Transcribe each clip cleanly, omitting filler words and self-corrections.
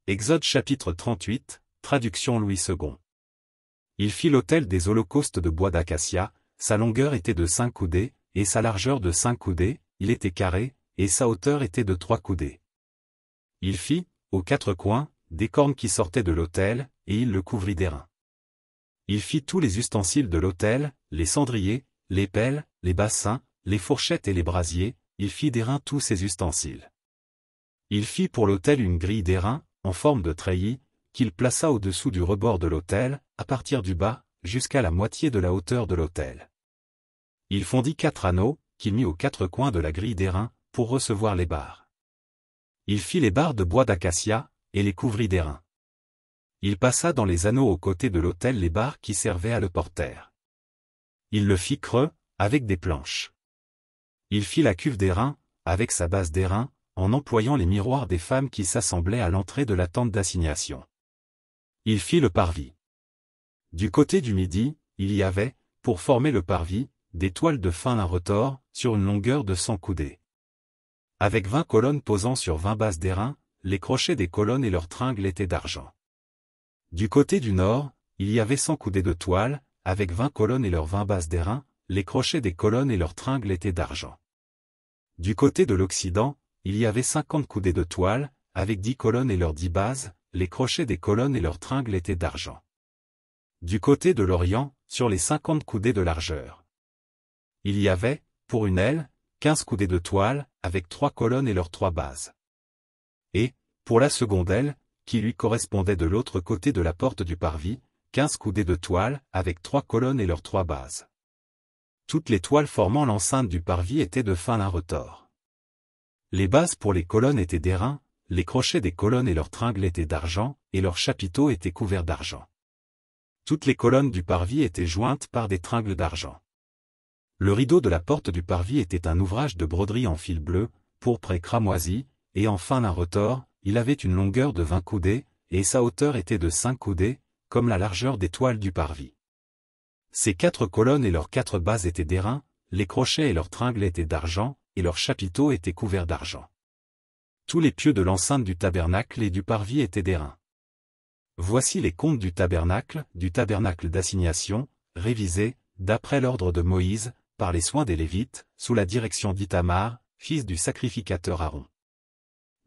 Exode chapitre 38, traduction Louis II. Il fit l'autel des holocaustes de bois d'acacia, sa longueur était de 5 coudées, et sa largeur de 5 coudées, il était carré, et sa hauteur était de 3 coudées. Il fit, aux 4 coins, des cornes qui sortaient de l'autel, et il le couvrit d'airain. Il fit tous les ustensiles de l'autel, les cendriers, les pelles, les bassins, les fourchettes et les brasiers, il fit d'airain tous ces ustensiles. Il fit pour l'autel une grille d'airain, en forme de treillis, qu'il plaça au-dessous du rebord de l'autel, à partir du bas, jusqu'à la moitié de la hauteur de l'autel. Il fondit 4 anneaux, qu'il mit aux 4 coins de la grille d'airain, pour recevoir les barres. Il fit les barres de bois d'acacia, et les couvrit d'airain. Il passa dans les anneaux aux côtés de l'autel les barres qui servaient à le porter. Il le fit creux, avec des planches. Il fit la cuve d'airain, avec sa base d'airain, en employant les miroirs des femmes qui s'assemblaient à l'entrée de la tente d'assignation. Il fit le parvis. Du côté du midi, il y avait, pour former le parvis, des toiles de fin lin retors, sur une longueur de 100 coudées. Avec 20 colonnes posant sur 20 bases d'airain, les crochets des colonnes et leurs tringles étaient d'argent. Du côté du nord, il y avait 100 coudées de toile, avec 20 colonnes et leurs 20 bases d'airain, les crochets des colonnes et leurs tringles étaient d'argent. Du côté de l'occident, il y avait 50 coudées de toile, avec 10 colonnes et leurs 10 bases, les crochets des colonnes et leurs tringles étaient d'argent. Du côté de l'orient, sur les 50 coudées de largeur, il y avait, pour une aile, 15 coudées de toile, avec 3 colonnes et leurs 3 bases. Et, pour la seconde aile, qui lui correspondait de l'autre côté de la porte du parvis, 15 coudées de toile, avec 3 colonnes et leurs 3 bases. Toutes les toiles formant l'enceinte du parvis étaient de fin lin retors. Les bases pour les colonnes étaient d'airain, les crochets des colonnes et leurs tringles étaient d'argent, et leurs chapiteaux étaient couverts d'argent. Toutes les colonnes du parvis étaient jointes par des tringles d'argent. Le rideau de la porte du parvis était un ouvrage de broderie en fil bleu, pourpre et cramoisi, et en fin lin retors, il avait une longueur de 20 coudées, et sa hauteur était de 5 coudées, comme la largeur des toiles du parvis. Ces 4 colonnes et leurs 4 bases étaient d'airain, les crochets et leurs tringles étaient d'argent, et leurs chapiteaux étaient couverts d'argent. Tous les pieux de l'enceinte du tabernacle et du parvis étaient d'airain. Voici les comptes du tabernacle d'assignation, révisés, d'après l'ordre de Moïse, par les soins des Lévites, sous la direction d'Ithamar, fils du sacrificateur Aaron.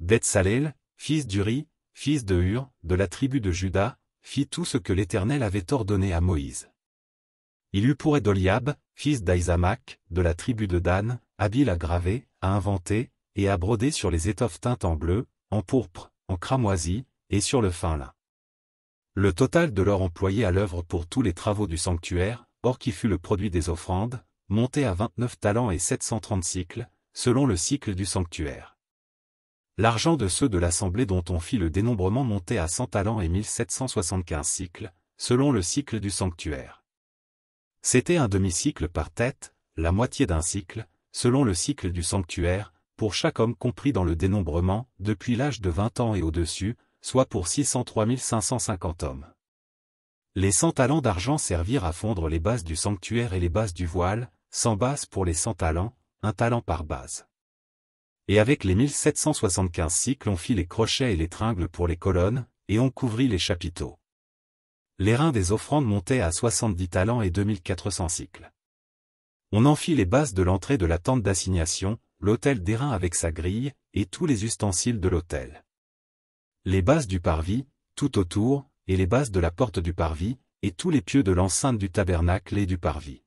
Betsalel, fils d'Uri, fils de Hur, de la tribu de Juda, fit tout ce que l'Éternel avait ordonné à Moïse. Il eut pour aide Oliab, fils d'Aïsamach, de la tribu de Dan, habile à graver, à inventer, et à broder sur les étoffes teintes en bleu, en pourpre, en cramoisi, et sur le fin lin. Le total de l'or employé à l'œuvre pour tous les travaux du sanctuaire, or qui fut le produit des offrandes, montait à 29 talents et 730 cycles, selon le cycle du sanctuaire. L'argent de ceux de l'assemblée dont on fit le dénombrement montait à 100 talents et 1775 cycles, selon le cycle du sanctuaire. C'était un demi-cycle par tête, la moitié d'un cycle, selon le cycle du sanctuaire, pour chaque homme compris dans le dénombrement, depuis l'âge de 20 ans et au-dessus, soit pour 603 550 hommes. Les 100 talents d'argent servirent à fondre les bases du sanctuaire et les bases du voile, 100 bases pour les 100 talents, 1 talent par base. Et avec les 1775 cycles on fit les crochets et les tringles pour les colonnes, et on couvrit les chapiteaux. L'airain des offrandes montait à 70 talents et 2400 cycles. On en fit les bases de l'entrée de la tente d'assignation, l'autel d'airain avec sa grille, et tous les ustensiles de l'autel. Les bases du parvis, tout autour, et les bases de la porte du parvis, et tous les pieux de l'enceinte du tabernacle et du parvis.